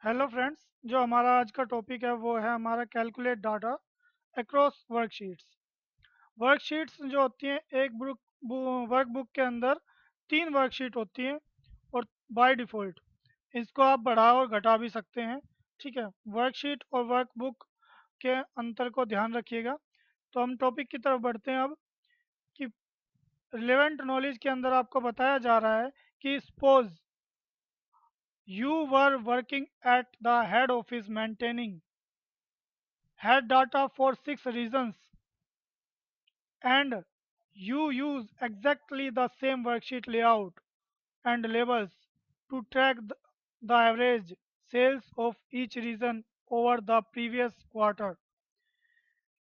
Hello friends. जो हमारा आज का टॉपिक है वो है हमारा calculate data across worksheets. Worksheets जो होती हैं एक वर्कबुक के अंदर 3 वर्कशीट होती हैं और बाय डिफ़ॉल्ट इसको आप बढ़ा और घटा भी सकते हैं। ठीक है, वर्कशीट और वर्कबुक के अंतर को ध्यान रखिएगा। तो हम टॉपिक की तरफ बढ़ते हैं अब कि रिलेवेंट नॉलेज के अंदर आपको बताया जा रहा है कि suppose you were working at the head office maintaining head data for 6 reasons and you use exactly the same worksheet layout and labels to track the average sales of each region over the previous quarter।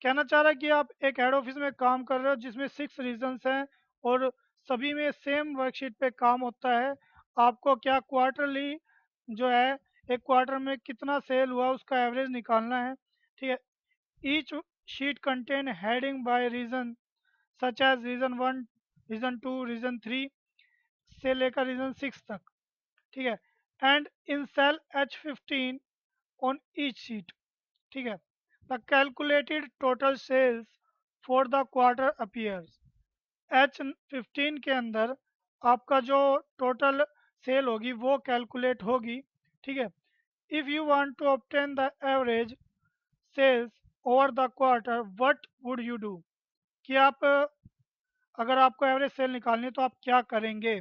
कहना चाह रहा है कि आप एक head office में काम कर रहे हो जिसमें 6 रीजन्स हैं और सभी में सेम वर्कशीट पे काम होता है। आपको क्या क्वार्टरली जो है एक क्वार्टर में कितना सेल हुआ उसका एवरेज निकालना है। ठीक है, each sheet contain heading by region such as region 1, region 2, region 3 से लेकर रीजन 6 तक। ठीक है, and in cell H15 on each sheet. ठीक है, the calculated total sales for the quarter appears. H15 के अंदर आपका जो टोटल सेल होगी वो कैलकुलेट होगी। ठीक है, if you want to obtain the average sales over the quarter what would you do, कि आप अगर आपको एवरेज सेल निकालनी है तो आप क्या करेंगे।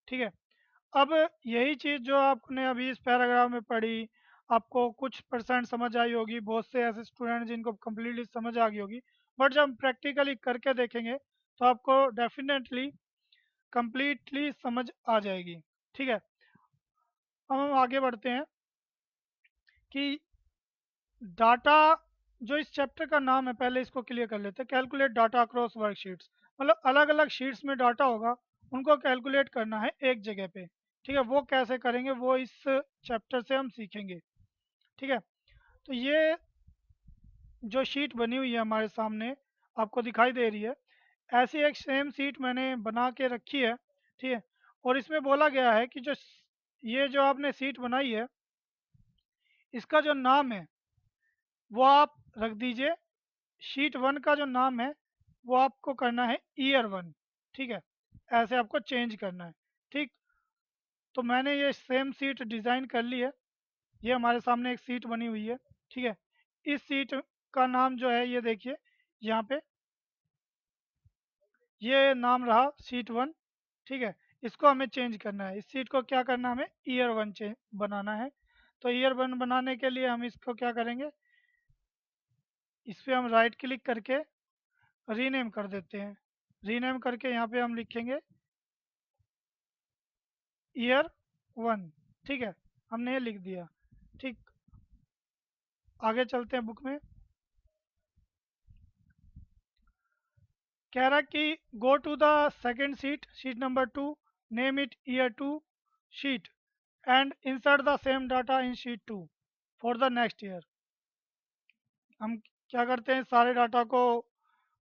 ठीक है, अब यही चीज़ जो आपने अभी इस पैराग्राफ में पढ़ी आपको कुछ परसेंट समझ आई होगी, बहुत से ऐसे स्टूडेंट जिनको कम्प्लीटली समझ आ गई होगी, बट जब हम प्रैक्टिकली करके देखेंगे तो आपको डेफिनेटली कम्प्लीटली समझ आ जाएगी। ठीक है, अब हम आगे बढ़ते हैं कि डाटा जो इस चैप्टर का नाम है पहले इसको क्लियर कर लेते हैं। कैलकुलेट डाटा अक्रॉस वर्कशीट्स मतलब अलग अलग शीट्स में डाटा होगा उनको कैलकुलेट करना है एक जगह पे। ठीक है, वो कैसे करेंगे वो इस चैप्टर से हम सीखेंगे। ठीक है, तो ये जो शीट बनी हुई है हमारे सामने आपको दिखाई दे रही है, ऐसी एक सेम शीट मैंने बना के रखी है। ठीक है, और इसमें बोला गया है कि ये जो आपने शीट बनाई है इसका जो नाम है वो आप रख दीजिए। शीट 1 का जो नाम है वो आपको करना है ईयर 1। ठीक है, ऐसे आपको चेंज करना है। ठीक, तो मैंने ये सेम सीट डिज़ाइन कर ली है। ये हमारे सामने एक सीट बनी हुई है। ठीक है, इस सीट का नाम जो है ये देखिए यहाँ पे ये नाम रहा शीट 1। ठीक है, इसको हमें चेंज करना है। इस सीट को क्या करना है, हमें ईयर 1 चेंज बनाना है। तो ईयर 1 बनाने के लिए हम इसको क्या करेंगे, इस पर हम राइट क्लिक करके रीनेम कर देते हैं। रीनेम करके यहाँ पे हम लिखेंगे ईयर 1। ठीक है, हमने ये लिख दिया। ठीक, आगे चलते हैं बुक में। कह रहा है कि go to the second sheet, sheet number 2, name it year 2 sheet and insert the same data in sheet 2 for the next year. हम क्या करते हैं, सारे डाटा को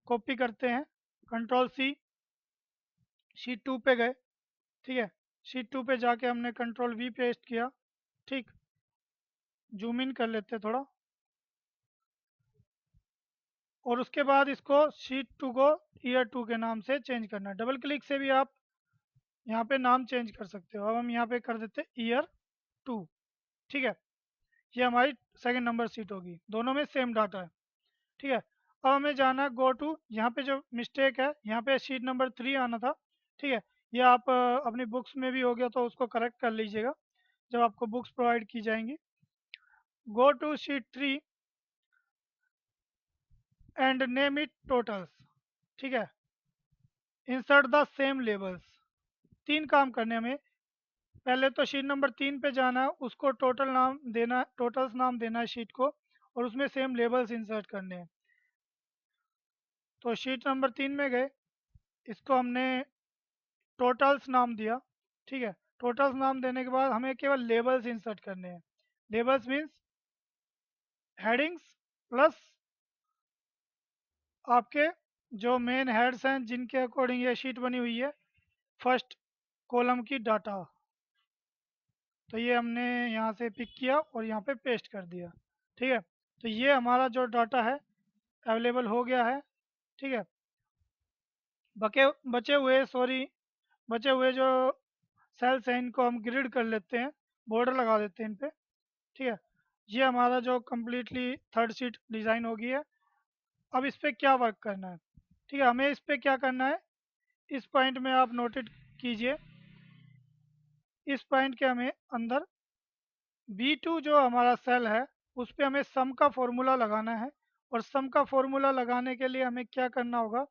कॉपी करते हैं, कंट्रोल C, शीट 2 पे गए। ठीक है, शीट 2 पे जाके हमने कंट्रोल V पेस्ट किया। ठीक, जूम इन कर लेते हैं थोड़ा, और उसके बाद इसको शीट 2 को ईयर 2 के नाम से चेंज करना है। डबल क्लिक से भी आप यहाँ पे नाम चेंज कर सकते हो। अब हम यहाँ पे कर देते हैं ईयर 2। ठीक है, ये हमारी सेकंड नंबर सीट होगी, दोनों में सेम डाटा है। ठीक है, अब हमें जाना है गो टू, यहाँ पे जो मिस्टेक है यहाँ पे शीट नंबर 3 आना था। ठीक है, ये आप अपनी बुक्स में भी हो गया तो उसको करेक्ट कर लीजिएगा जब आपको बुक्स प्रोवाइड की जाएंगी। Go to sheet 3 and name it totals. ठीक है, इंसर्ट द सेम लेबल्स। 3 काम करने हमें, पहले तो शीट नंबर 3 पे जाना है, उसको टोटल नाम देना, टोटल्स नाम देना है शीट को, और उसमें सेम लेबल्स इंसर्ट करने हैं। तो शीट नंबर 3 में गए, इसको हमने टोटल्स नाम दिया। ठीक है, टोटल्स नाम देने के बाद हमें केवल लेबल्स इंसर्ट करने हैं। लेबल्स मीन्स हेडिंग्स प्लस आपके जो मेन हेड्स हैं जिनके अकॉर्डिंग ये शीट बनी हुई है, फर्स्ट कॉलम की डाटा। तो ये हमने यहाँ से पिक किया और यहाँ पे पेस्ट कर दिया। ठीक है, तो ये हमारा जो डाटा है अवेलेबल हो गया है। ठीक है, बचे बचे हुए सॉरी बचे हुए जो सेल्स हैं इनको हम ग्रिड कर लेते हैं, बॉर्डर लगा देते हैं इन पे। ठीक है, ये हमारा जो कम्प्लीटली थर्ड शीट डिज़ाइन हो गई है। अब इस पे क्या वर्क करना है? ठीक है, हमें इस पे क्या करना है, इस पॉइंट में आप नोटेट कीजिए। इस पॉइंट के हमें अंदर B2 जो हमारा सेल है उस पे हमें सम का फॉर्मूला लगाना है। और सम का फॉर्मूला लगाने के लिए हमें क्या करना होगा,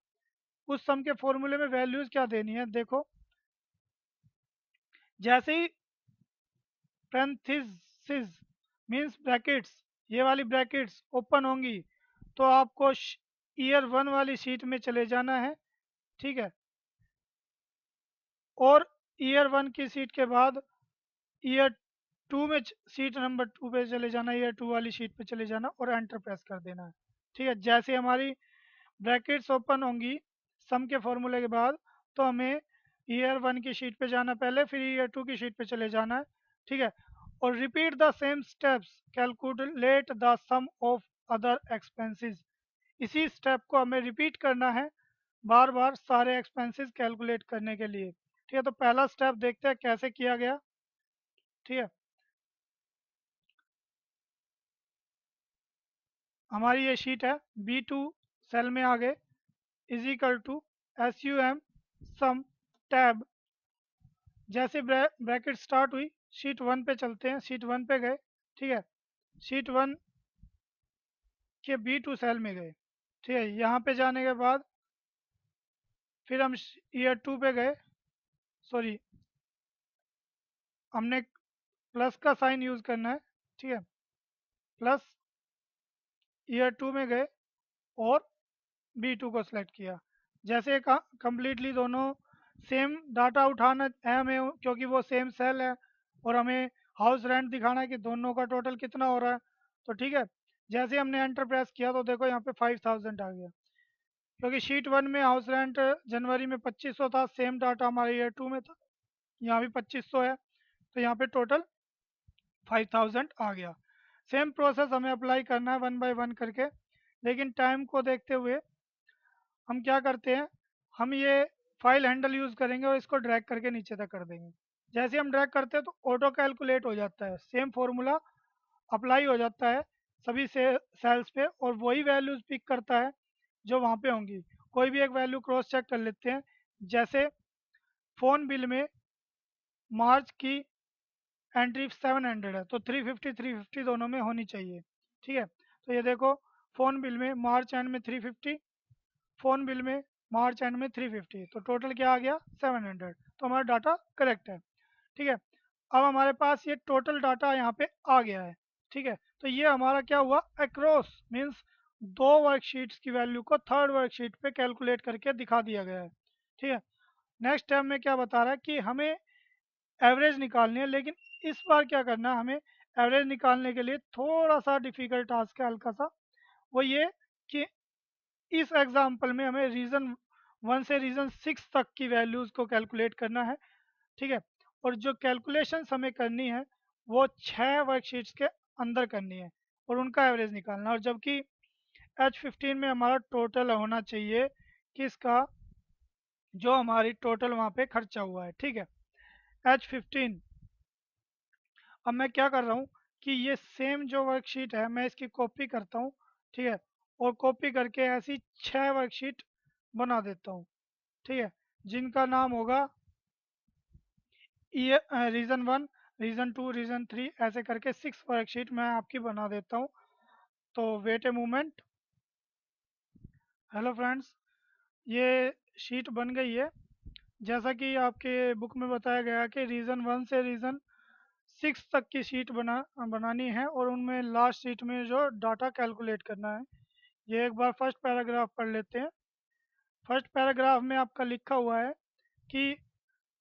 उस सम के फॉर्मूले में वैल्यूज़ क्या देनी है। देखो, जैसे ही पैरेंथेसिस मींस ब्रैकेट्स, ये वाली ब्रैकेट्स ओपन होंगी तो आपको ईयर 1 वाली शीट में चले जाना है। ठीक है, और ईयर 1 की सीट के बाद ईयर 2 में सीट नंबर 2 पे चले जाना, ईयर 2 वाली शीट पे चले जाना और एंटर प्रेस कर देना है। ठीक है, जैसे हमारी ब्रैकेट्स ओपन होंगी सम के फॉर्मूले के बाद, तो हमें ईयर 1 की शीट पे जाना पहले, फिर ईयर 2 की शीट पे चले जाना है। ठीक है, और repeat the same steps, calculate the sum of other expenses. इसी स्टेप को हमें रिपीट करना है बार बार सारे एक्सपेंसेस कैलकुलेट करने के लिए। ठीक है, तो पहला स्टेप देखते हैं कैसे किया गया। ठीक है, हमारी ये शीट है, B2 सेल में आ गए, is equal to SUM sum tab. जैसे ब्रैकेट स्टार्ट हुई, शीट 1 पे चलते हैं, शीट 1 पे गए। ठीक है, शीट 1 के B2 सेल में गए। ठीक है, यहाँ पे जाने के बाद फिर हम ईयर 2 पे गए, सॉरी हमने प्लस का साइन यूज़ करना है। ठीक है, प्लस ईयर 2 में गए और B2 को सिलेक्ट किया। जैसे कम्प्लीटली दोनों सेम डाटा उठाना है हमें, क्योंकि वो सेम सेल है और हमें हाउस रेंट दिखाना है कि दोनों का टोटल कितना हो रहा है। तो ठीक है, जैसे हमने एंटर प्रेस किया तो देखो यहाँ पे 5000 आ गया, क्योंकि शीट 1 में हाउस रेंट जनवरी में 2500 था, सेम डाटा हमारे ईयर 2 में था, यहाँ भी 2500 है, तो यहाँ पे टोटल 5000 आ गया। सेम प्रोसेस हमें अप्लाई करना है 1 बाय 1 करके, लेकिन टाइम को देखते हुए हम क्या करते हैं, हम ये फाइल हैंडल यूज़ करेंगे और इसको ड्रैग करके नीचे तक कर देंगे। जैसे हम ड्रैग करते हैं तो ऑटो कैलकुलेट हो जाता है, सेम फार्मूला अप्लाई हो जाता है सभी से सेल्स पे, और वही वैल्यूज़ पिक करता है जो वहाँ पे होंगी। कोई भी एक वैल्यू क्रॉस चेक कर लेते हैं। जैसे फ़ोन बिल में मार्च की एंट्री 700 है, तो 350 दोनों में होनी चाहिए। ठीक है, तो ये देखो, फ़ोन बिल में मार्च एंड में 350, फ़ोन बिल में मार्च एंड में 350, तो टोटल क्या आ गया 700। तो हमारा डाटा करेक्ट है। ठीक है, अब हमारे पास ये टोटल डाटा यहाँ पे आ गया है। ठीक है, तो ये हमारा क्या हुआ, अक्रॉस मीन्स दो वर्कशीट्स की वैल्यू को थर्ड वर्कशीट पे कैलकुलेट करके दिखा दिया गया है। ठीक है, नेक्स्ट स्टेप में क्या बता रहा है कि हमें एवरेज निकालनी है, लेकिन इस बार क्या करना है, हमें एवरेज निकालने के लिए थोड़ा सा डिफिकल्ट टास्क है, हल्का सा। वो ये कि इस एग्जाम्पल में हमें रीज़न 1 से रीज़न 6 तक की वैल्यूज़ को कैलकुलेट करना है। ठीक है, और जो कैलकुलेशंस हमें करनी है वो 6 वर्कशीट्स के अंदर करनी है और उनका एवरेज निकालना है। और जबकि H15 में हमारा टोटल होना चाहिए किसका, जो हमारी टोटल वहाँ पे खर्चा हुआ है। ठीक है, H15। अब मैं क्या कर रहा हूँ कि ये सेम जो वर्कशीट है मैं इसकी कॉपी करता हूँ। ठीक है, और कॉपी करके ऐसी 6 वर्कशीट बना देता हूँ। ठीक है, जिनका नाम होगा ये रीज़न 1, रीज़न 2, रीज़न 3, ऐसे करके 6 वर्कशीट मैं आपकी बना देता हूँ। तो wait a moment. Hello friends, ये शीट बन गई है। जैसा कि आपके बुक में बताया गया है कि रीज़न 1 से रीज़न 6 तक की शीट बनानी है और उनमें लास्ट शीट में जो डाटा कैलकुलेट करना है। ये एक बार फर्स्ट पैराग्राफ पढ़ लेते हैं। फर्स्ट पैराग्राफ में आपका लिखा हुआ है कि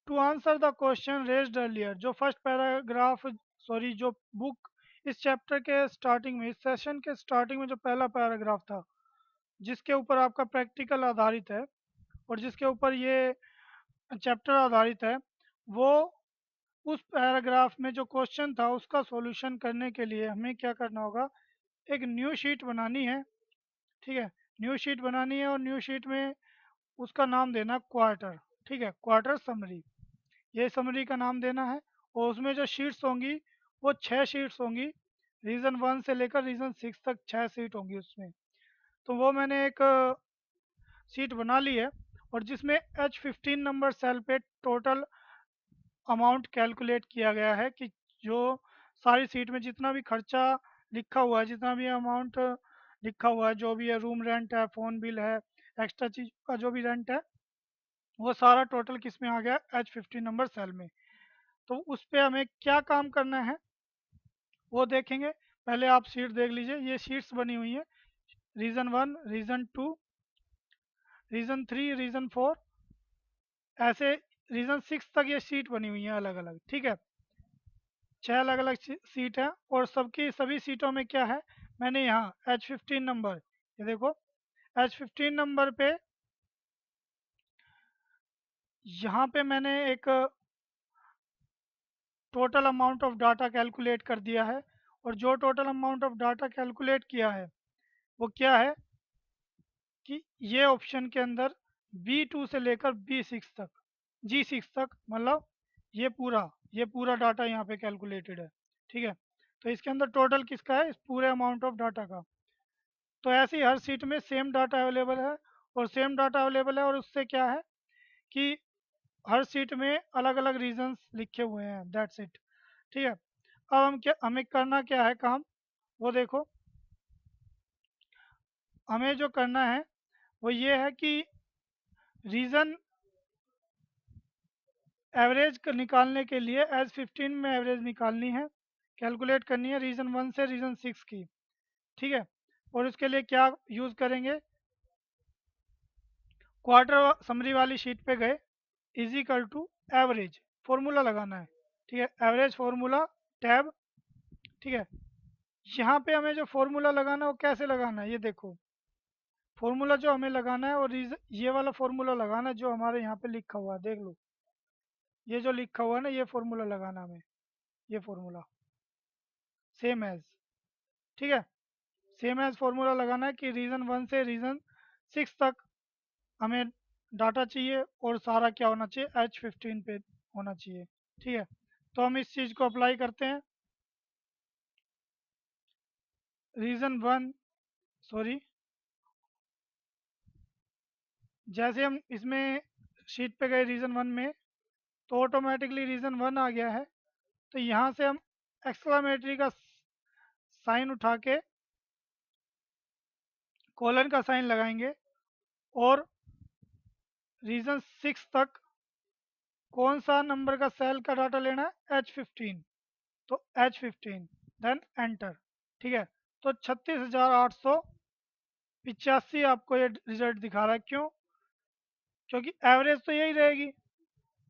to answer the question raised earlier, जो फर्स्ट पैराग्राफ सॉरी जो बुक इस चैप्टर के स्टार्टिंग में, इस सेशन के स्टार्टिंग में जो पहला पैराग्राफ था जिसके ऊपर आपका प्रैक्टिकल आधारित है और जिसके ऊपर ये चैप्टर आधारित है, वो उस पैराग्राफ में जो क्वेश्चन था उसका सॉल्यूशन करने के लिए हमें क्या करना होगा, एक न्यू शीट बनानी है। ठीक है, न्यू शीट बनानी है और न्यू शीट में उसका नाम देना क्वार्टर। ठीक है, क्वार्टर समरी, ये समरी का नाम देना है। और उसमें जो शीट्स होंगी वो 6 शीट्स होंगी, रीज़न 1 से लेकर रीज़न 6 तक 6 शीट होंगी उसमें। तो वो मैंने एक शीट बना ली है, और जिसमें H15 नंबर सेल पे टोटल अमाउंट कैलकुलेट किया गया है कि जो सारी सीट में जितना भी खर्चा लिखा हुआ है, जितना भी अमाउंट लिखा हुआ है, जो भी है, रूम रेंट है, फ़ोन बिल है, एक्स्ट्रा चीज़ का जो भी रेंट है, वो सारा टोटल किस में आ गया, H15 नंबर सेल में। तो उस पे हमें क्या काम करना है वो देखेंगे। पहले आप शीट देख लीजिए, ये शीट्स बनी हुई है, रीज़न 1, रीज़न 2, रीज़न 3, रीज़न 4, ऐसे रीज़न 6 तक ये शीट बनी हुई है अलग अलग। ठीक है, 6 अलग अलग सीट है, और सबकी सभी सीटों में क्या है, मैंने यहाँ H15 नंबर, ये देखो H15 नंबर पे यहाँ पे मैंने एक total amount of data calculate कर दिया है। और जो total amount of data calculate किया है वो क्या है कि ये ऑप्शन के अंदर B2 से लेकर G6 तक, मतलब ये पूरा डाटा यहाँ पे कैलकुलेटेड है। ठीक है, तो इसके अंदर टोटल किसका है, इस पूरे अमाउंट ऑफ डाटा का। तो ऐसे ही हर सीट में सेम डाटा अवेलेबल है, और सेम डाटा अवेलेबल है, और उससे क्या है कि हर सीट में अलग अलग रीजंस लिखे हुए हैं, दैट्स इट। ठीक है, अब हमें करना क्या है काम, वो देखो। हमें जो करना है वो ये है कि रीज़न एवरेज निकालने के लिए H15 में एवरेज निकालनी है, कैलकुलेट करनी है रीज़न 1 से रीज़न 6 की। ठीक है, और इसके लिए क्या यूज़ करेंगे, क्वार्टर समरी वाली शीट पे गए, is equal to average, formula लगाना है। ठीक है, एवरेज फार्मूला, टैब। ठीक है, यहाँ पे हमें जो फार्मूला लगाना है वो कैसे लगाना है, ये देखो। फार्मूला जो हमें लगाना है, और ये वाला फार्मूला लगाना है जो हमारे यहाँ पे लिखा हुआ है, देख लो, ये जो लिखा हुआ है ना, ये फार्मूला लगाना है हमें, ये फार्मूला सेम एज। ठीक है, सेम एज फार्मूला लगाना है कि रीज़न 1 से रीज़न 6 तक हमें डाटा चाहिए, और सारा क्या होना चाहिए, H15 पे होना चाहिए। ठीक है, तो हम इस चीज़ को अप्लाई करते हैं। रीज़न 1, सॉरी, जैसे हम इसमें शीट पे गए रीज़न 1 में, तो ऑटोमेटिकली रीज़न 1 आ गया है। तो यहाँ से हम एक्सक्लामेटरी का साइन उठा के कोलन का साइन लगाएंगे, और रीज़न 6 तक कौन सा नंबर का सेल का डाटा लेना है, H15, तो H15, देन एंटर। ठीक है, तो 36,885 आपको ये रिजल्ट दिखा रहा है, क्यों, क्योंकि एवरेज तो यही रहेगी।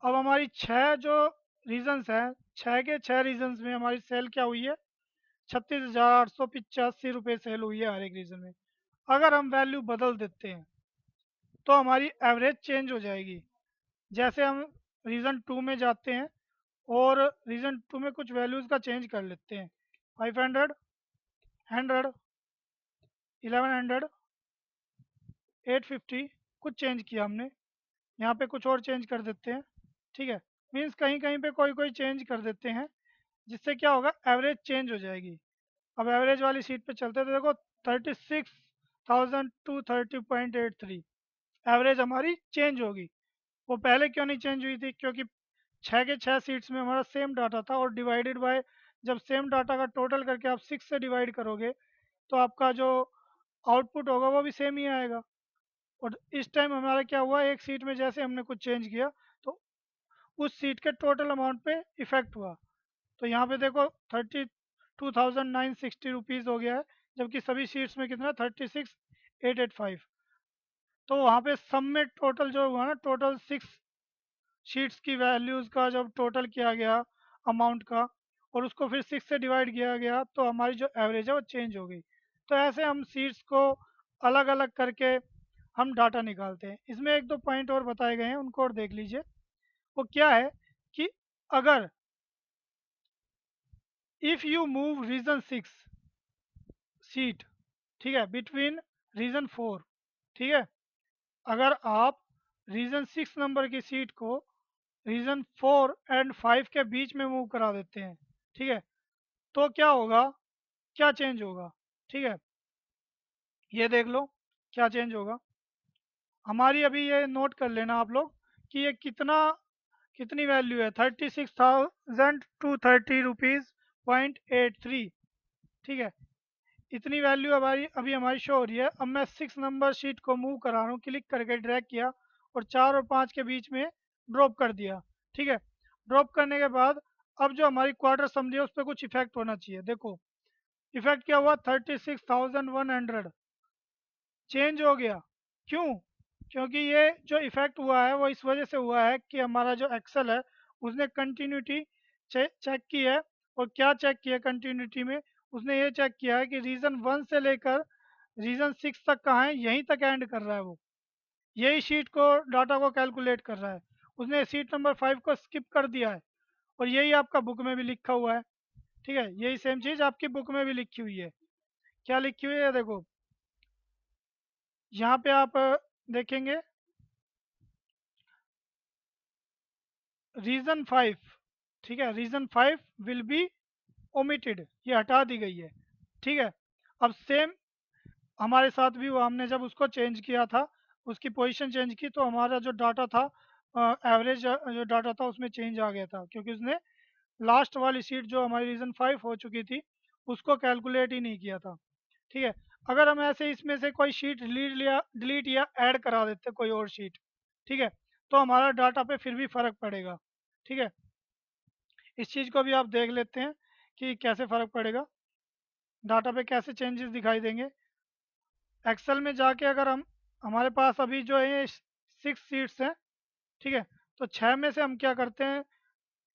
अब हमारी 6 जो रीजन्स हैं, 6 के 6 रीजन्स में हमारी सेल क्या हुई है, 36,885 रुपये सेल हुई है हर एक रीजन में। अगर हम वैल्यू बदल देते हैं तो हमारी एवरेज चेंज हो जाएगी। जैसे हम रीज़न 2 में जाते हैं, और रीज़न 2 में कुछ वैल्यूज़ का चेंज कर लेते हैं, 500, 100, 1100, 850, कुछ चेंज किया हमने, यहाँ पे कुछ और चेंज कर देते हैं। ठीक है, मीन्स कहीं कहीं पे कोई कोई चेंज कर देते हैं, जिससे क्या होगा, एवरेज चेंज हो जाएगी। अब एवरेज वाली सीट पे चलते हैं, तो देखो 36,230.83 एवरेज हमारी चेंज होगी। वो पहले क्यों नहीं चेंज हुई थी, क्योंकि 6 के 6 सीट्स में हमारा सेम डाटा था, और डिवाइडेड बाय, जब सेम डाटा का टोटल करके आप 6 से डिवाइड करोगे तो आपका जो आउटपुट होगा वो भी सेम ही आएगा। और इस टाइम हमारा क्या हुआ, एक सीट में जैसे हमने कुछ चेंज किया तो उस सीट के टोटल अमाउंट पे इफेक्ट हुआ। तो यहाँ पे देखो 32,960 रुपीज़ हो गया है, जबकि सभी सीट्स में कितना, 36,885। तो वहाँ पे सम में टोटल जो हुआ ना, टोटल 6 शीट्स की वैल्यूज़ का जब टोटल किया गया अमाउंट का, और उसको फिर 6 से डिवाइड किया गया, तो हमारी जो एवरेज है वो चेंज हो गई। तो ऐसे हम सीट्स को अलग अलग करके हम डाटा निकालते हैं। इसमें एक दो पॉइंट और बताए गए हैं, उनको और देख लीजिए। वो क्या है कि अगर if you move region 6 sheet, ठीक है, बिटवीन रीजन 4, ठीक है, अगर आप रीजन 6 नंबर की सीट को रीजन 4 एंड 5 के बीच में मूव करा देते हैं, ठीक है, तो क्या होगा, क्या चेंज होगा, ठीक है, ये देख लो क्या चेंज होगा। हमारी अभी ये नोट कर लेना आप लोग कि ये कितनी वैल्यू है, 36,230 रुपीज़ 0.83, ठीक है, इतनी वैल्यू हमारी अभी हमारी शो हो रही है। अब मैं 6 नंबर शीट को मूव करा रहा हूँ, क्लिक करके ड्रैग किया और 4 और 5 के बीच में ड्रॉप कर दिया, ठीक है। ड्रॉप करने के बाद अब जो हमारी क्वार्टर समरी है उस पर कुछ इफेक्ट होना चाहिए। देखो इफेक्ट क्या हुआ, 36,100 चेंज हो गया। क्यों? क्योंकि ये जो इफेक्ट हुआ है वो इस वजह से हुआ है कि हमारा जो एक्सेल है उसने कंटिन्यूटी चेक की है। और क्या चेक किया कंटिन्यूटी में, उसने ये चेक किया है कि रीजन 1 से लेकर रीजन 6 तक कहाँ है, यहीं तक एंड कर रहा है वो, यही शीट को डाटा को कैलकुलेट कर रहा है। उसने सीट नंबर 5 को स्किप कर दिया है और यही आपका बुक में भी लिखा हुआ है, ठीक है, यही सेम चीज़ आपकी बुक में भी लिखी हुई है। क्या लिखी हुई है देखो, यहाँ पे आप देखेंगे रीजन 5, ठीक है, रीजन 5 विल बी ओमिटेड, ये हटा दी गई है, ठीक है। अब सेम हमारे साथ भी हुआ, हमने जब उसको चेंज किया था, उसकी पोजीशन चेंज की तो हमारा जो डाटा था, एवरेज जो डाटा था उसमें चेंज आ गया था, क्योंकि उसने लास्ट वाली सीट जो हमारी रीजन 5 हो चुकी थी उसको कैलकुलेट ही नहीं किया था, ठीक है। अगर हम ऐसे इसमें से कोई शीट डिलीट या ऐड करा देते कोई और शीट, ठीक है, तो हमारा डाटा पे फिर भी फर्क पड़ेगा, ठीक है। इस चीज़ को भी आप देख लेते हैं कि कैसे फ़र्क पड़ेगा, डाटा पे कैसे चेंजेस दिखाई देंगे। एक्सेल में जाके अगर हम, हमारे पास अभी जो है 6 सीट्स हैं, ठीक है, तो 6 में से हम क्या करते हैं,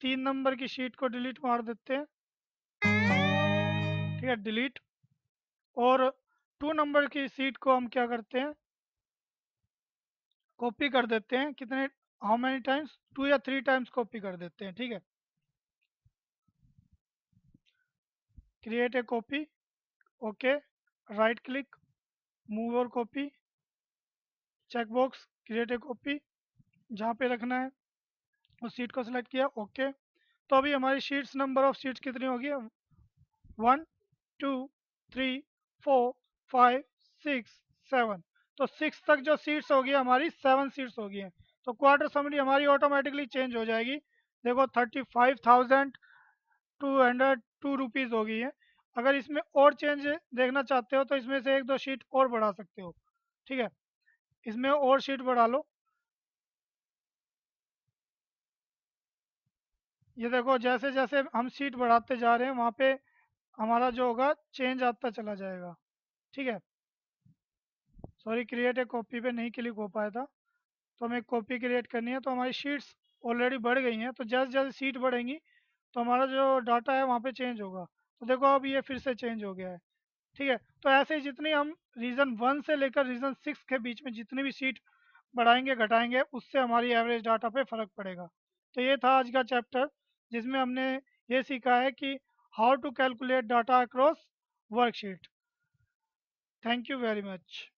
3 नंबर की शीट को डिलीट मार देते हैं, ठीक है, डिलीट। और 2 नंबर की सीट को हम क्या करते हैं, कॉपी कर देते हैं, कितने, हाउ मैनी टाइम्स, 2 या 3 टाइम्स कॉपी कर देते हैं, ठीक है। Create a copy, okay, right click, move और copy, check box, create a copy, जहाँ पे रखना है उस सीट को सिलेक्ट किया, ओके। तो अभी हमारी शीट्स, नंबर ऑफ शीट्स कितनी होगी, 1 2 3 4 5 6 7, तो 6 तक जो सीट्स होगी हमारी 7 सीट्स होगी हैं। तो क्वार्टर समरी हमारी ऑटोमेटिकली चेंज हो जाएगी। देखो 35,202 रुपीज़ हो गई है। अगर इसमें और चेंज देखना चाहते हो तो इसमें से 1 2 शीट और बढ़ा सकते हो, ठीक है, इसमें और शीट बढ़ा लो। ये देखो जैसे जैसे हम सीट बढ़ाते जा रहे हैं वहाँ पे हमारा जो होगा चेंज आता चला जाएगा, ठीक है। सॉरी, क्रिएट ए कॉपी पे नहीं क्लिक हो पाया था, तो हमें कॉपी क्रिएट करनी है। तो हमारी शीट्स ऑलरेडी बढ़ गई हैं, तो जैसे जैसे सीट बढ़ेंगी तो हमारा जो डाटा है वहाँ पे चेंज होगा। तो देखो अब ये फिर से चेंज हो गया है, ठीक है। तो ऐसे ही जितनी हम रीजन 1 से लेकर रीजन 6 के बीच में जितनी भी सीट बढ़ाएंगे घटाएंगे उससे हमारी एवरेज डाटा पे फर्क पड़ेगा। तो ये था आज का चैप्टर, जिसमें हमने ये सीखा है कि how to calculate data across worksheet. Thank you very much.